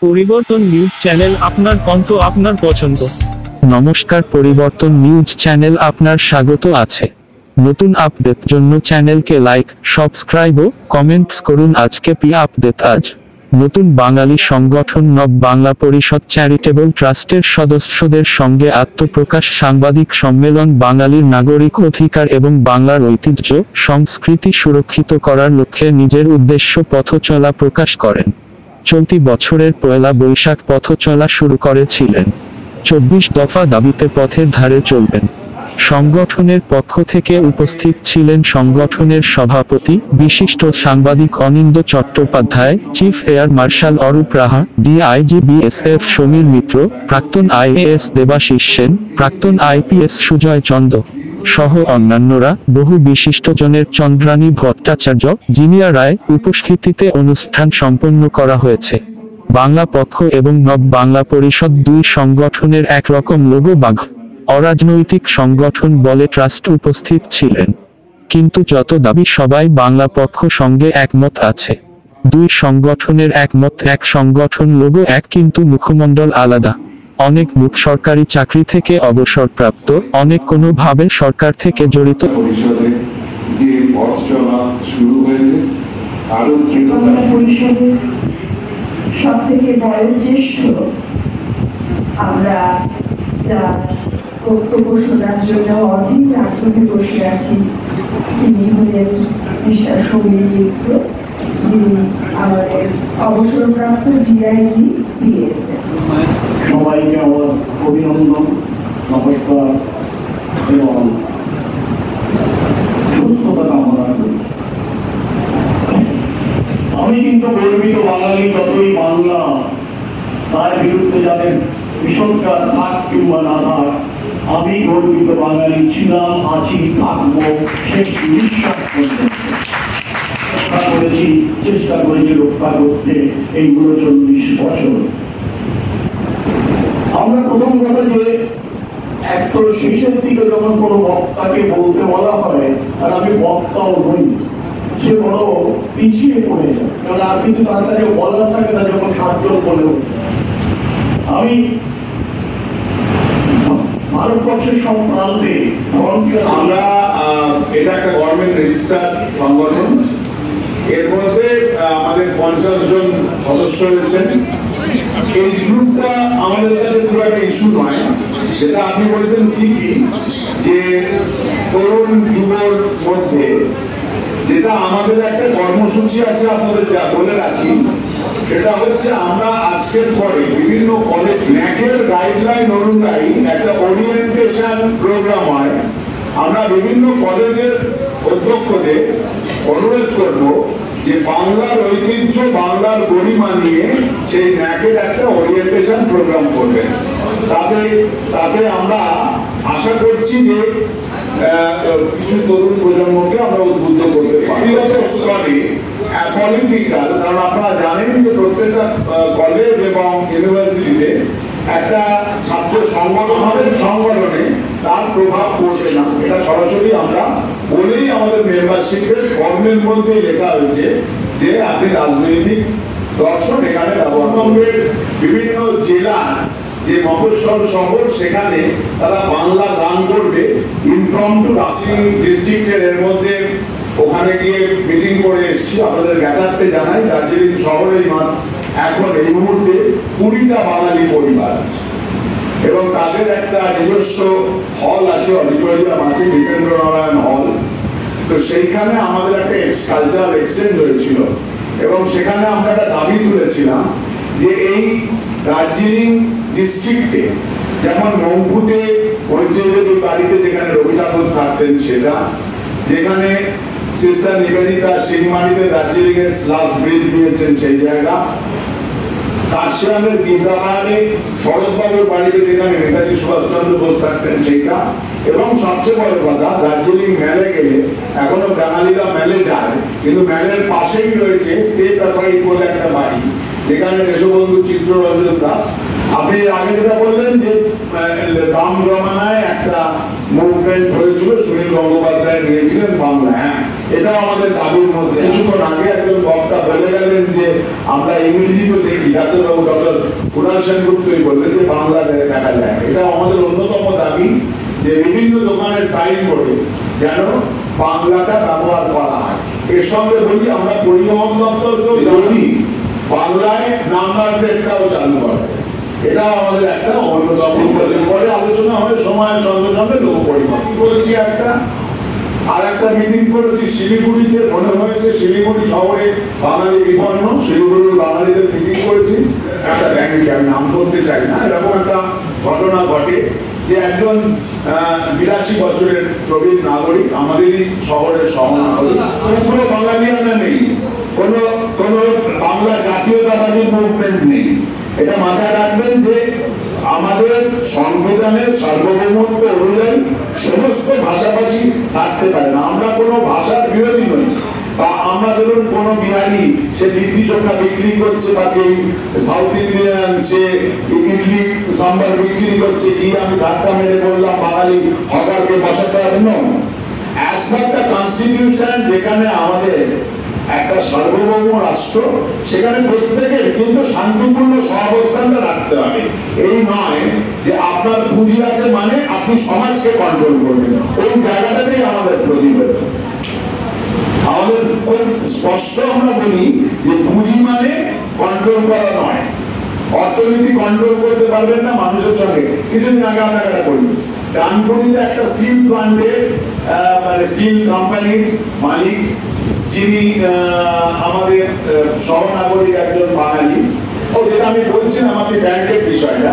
পরিবর্তন news channel, আপনার কণ্ঠ, আপনার পছন্দ। নমস্কার, পরিবর্তন নিউজ চ্যানেল আপনার স্বাগত আছে। নতুন আপডেট জন্য চ্যানেলকে লাইক, সাবস্ক্রাইব ও কমেন্টস করুন। আজকে আপডেট। আজ নতুন বাঙালি সংগঠন নব বাংলা পরিষদ চ্যারিটেবল ট্রাস্টের সদস্যদের সঙ্গে আত্মপ্রকাশ সাংবাদিক সম্মেলন। বাঙালির নাগরিক অধিকার এবং বাংলার ঐতিহ্য সংস্কৃতি সুরক্ষিত করার লক্ষ্যে নিজের উদ্দেশ্য পথচলা প্রকাশ করেন। চলতি বছরের পয়লা বৈশাখ পথচলা শুরু করেছিলেন। 24 দফা দাবিতে পথের ধারে চলবেন। সংগঠনের পক্ষ থেকে উপস্থিত ছিলেন সংগঠনের সভাপতি বিশিষ্ট সাংবাদিক Anindya Chattopadhyay, chief air marshal Arup Raha, DIG BSF Samir Mitra, প্রাক্তন আইএএস দেবাশিস সেন, প্রাক্তন আইপিএস সুজয় চন্দ সহ অন্যান্যরা। বহু বিশিষ্টজনের চন্দ্রানী ভট্টাচার্য, জিনিয়া রায় উপস্থিতিতে অনুষ্ঠান সম্পন্ন করা হয়েছে। বাংলা পক্ষ এবং নব বাংলা পরিষদ দুই সংগঠনের একরকম লোগো বাঘ। অরাজনৈতিক সংগঠন বলে ট্রাস্ট উপস্থিত ছিলেন, কিন্তু যত দাবি সবাই বাংলা পক্ষ সঙ্গে একমত আছে। দুই সংগঠনের একমত, এক সংগঠন লোগো এক, কিন্তু মুখমণ্ডল আলাদা। অনেক মুখ সরকারি চাকরি থেকে অবসরপ্রাপ্ত, অনেক কোনোভাবে সরকার থেকে জড়িত। যে পথ চলা শুরু হয়েছে আরো পরিষদের সব থেকে বয়োজ্যেষ্ঠ আমরা যা বক্তব্য শোনার জন্য অধিক আগ্রহে বসে আছি, তিনি হলেন মিস্টার সমীর মিত্র, যিনি আমাদের অবসরপ্রাপ্ত ডিআইজি বিএসএফ। সবাইকে আমার অভিনন্দন, নমস্কার এবং সুস্থতা কামনা করি। আমি কিন্তু গর্বিত বাঙালি, যতই বাংলা তার বিরুদ্ধে যাদের বিষৎকার থাক কিংবা না থাক, আমি গর্বিত বাঙালি ছিলাম, আছি, থাকবো, শেষ নিঃশ্বাস করেছি, চেষ্টা করেছি রক্ষা করতে এই 39 বছর। আমরা প্রথম কথা যে এক শেষের দিকে যখন কোনো বক্তাকে বলতে বলা হয়, আর আমি বক্তাও নই, সে বড় পিছিয়ে পড়ে যায়, কারণ আর কিন্তু তার কাছে বলার থাকে না যখন 7 জন বলে। আমি ভারতবর্ষের সব প্রান্তে আমরা এটা একটা গভর্নমেন্ট রেজিস্টার সংগঠন। এর মধ্যে আমাদের 50 জন সদস্য রয়েছেন। এই গ্রুপটা আমাদের কাছে খুব একটা ইস্যু নয়, সেটা আপনি বলেছেন ঠিকই যে তরুণ যুবর মধ্যে যেটা আমাদের একটা কর্মসূচি আছে, আপনাদের যা বলে রাখি, সেটা হচ্ছে আমরা আজকের পরে বিভিন্ন কলেজ ন্যাকের গাইডলাইন অনুযায়ী একটা ওরিয়েন্টেশন প্রোগ্রাম হয়। আমরা বিভিন্ন কলেজের অধ্যক্ষদের অনুরোধ করব যে বাংলার ঐতিহ্য, বাংলার গরিমা নিয়ে সেই ন্যাকের একটা ওরিয়েন্টেশন প্রোগ্রাম করবেন। তাতে আমরা আশা করছি যে কিছু তরুণ প্রজন্মকে আমরা উদ্বুদ্ধ করতে পারি। পলিটিক্যাল, কারণ আপনারা জানেন যে প্রত্যেকটা কলেজ এবং ইউনিভার্সিটিতে একটা ছাত্র সংগঠনে তার প্রভাব পড়বে না, এটা সরাসরি আমরা বলেই আমাদের মেম্বারশিপের ফর্মের মধ্যে লেখা হয়েছে যে আপনি রাজনৈতিক দর্শন এখানে ব্যবহার। বিভিন্ন জেলার যে মফস্বল শহর, সেখানে তারা বাংলা গান করবে। ইনফ্রমটু রাসিং ডিস্ট্রিক্টের এর মধ্যে ওখানে গিয়ে মিটিং করে এসেছি, আপনাদের জ্ঞাতার্থে জানাই দার্জিলিং শহরে এখন এই মুহূর্তে 20টা বাঙালি পরিবার আছে এবং তাদের একটা নিজস্ব হল আছে, অডিটোরিয়াম আছে, দীপেন্দ্র নারায়ণ হল। তো সেইখানে আমাদের একটা কালচারাল এক্সচেঞ্জ হয়েছিল এবং সেখানে আমরা একটা দাবি তুলেছিলাম যে এই দার্জিলিং ডিস্ট্রিক্টে যেমন মঙ্গুতে ঐতিহ্যবাহী বাড়িতে যেখানে রবি ঠাকুর থাকতেন, সেটা যেখানে সিস্টার নিবেদিতা সিংমানিতে দার্জিলিং এর স্লাস ব্রিজ দিয়েছেন সেই জায়গা, কাশিয়ামের গীতাবাহারে শরৎবাবুর বাড়িতে যেখানে নেতাজি সুভাষচন্দ্র বোস থাকতেন সেইটা, এবং সবচেয়ে বড় কথা দার্জিলিং মেলে গেলে এখনো বাঙালিরা মেলে যায়, কিন্তু মেলের পাশেই রয়েছে স্টেট অ্যাসাইড বলে একটা বাড়ি, যেখানে দেশবন্ধু চিত্ররঞ্জন দাস। আপনি আগে যেটা বললেন যে বাম জমানায় একটা মুভমেন্ট হয়েছিল, সুনীল গঙ্গোপাধ্যায় নিয়েছিলেন বাংলা। হ্যাঁ, এটাও আমাদের দাবির মধ্যে। কিছুক্ষণ আগে একজন বক্তা বলে গেলেন যে আমরা ইংরেজিতে দেখি, ডাক্তারবাবু ডক্টর কুণাল সেনগুপ্তই বললেন যে বাংলা দেখা যায়। এটা আমাদের অন্যতম দাবি যে বিভিন্ন দোকানের সাইনবোর্ডে যেন বাংলাটা ব্যবহার করা হয়। এর সঙ্গে বলি আমরা পরিবহন দপ্তরকেও যদি বাংলায় নাম্বার প্লেটটাও চালু করে, এটা আমাদের একটা অন্যতম। পরে আলোচনা হবে সময়ের সঙ্গে সঙ্গে লোক পরিবহন করেছি একটা, আর একটা মিটিং করেছি শিলিগুড়িতে। মনে হয়েছে শিলিগুড়ি শহরে বাঙালি বিপন্ন, শিলিগুড়ির বাঙালিদের মিটিং করেছি একটা ব্যাংকে, আমি নাম করতে চাই না। এরকম একটা ঘটনা ঘটে যে একজন 82 বছরের প্রবীণ নাগরিক, আমাদেরই শহরের সহনাগরিক, কোনো বাঙালিয়ানা নেই, কোনো বাংলা জাতীয়তাবাদী মুভমেন্ট নেই। এটা মাথায় রাখবেন যে আমাদের সংবিধানের সার্বভৌমত্ব অনুযায়ী সমস্ত ভাষাভাষী থাকতে পারে না। আমরা কোনো ভাষার বিরোধী নই। বা আমরা ধরুন কোন বিহারি সে লিট্টি চোখা বিক্রি করছে, বা কেউ সাউথ ইন্ডিয়ান সে ইডলি সাম্বার বিক্রি করছে, কি আমি ধাক্কা মেরে বললাম বাঙালি হকারকে বসাতে হবে না। অ্যাজ পার দ্য কনস্টিটিউশন, যেখানে আমাদের একটা সার্বভৌম রাষ্ট্র, সেখানে প্রত্যেকের কিন্তু শান্তিপূর্ণ সহাবস্থানটা রাখতে হবে। এই নয় যে আপনার পুঁজি আছে মানে আপনি সমাজকে কন্ট্রোল করবেন, ওই জায়গাটাতেই আমাদের প্রতিবেদন। আমাদের স্পষ্ট আমরা বলি যে পুঁজি মানে কন্ট্রোল করা নয়। অর্থনীতি কন্ট্রোল করতে পারবেন না মানুষের সঙ্গে। কিছুদিন আগে আমরা একটা করি, ডানকুনিতে একটা স্টিল প্লান্টের মানে স্টিল কোম্পানির মালিক, যিনি আমাদের সহনাগরিক একজন বাঙালি। ও যেটা আমি বলছিলাম আপনি ব্যাংকের বিষয়টা,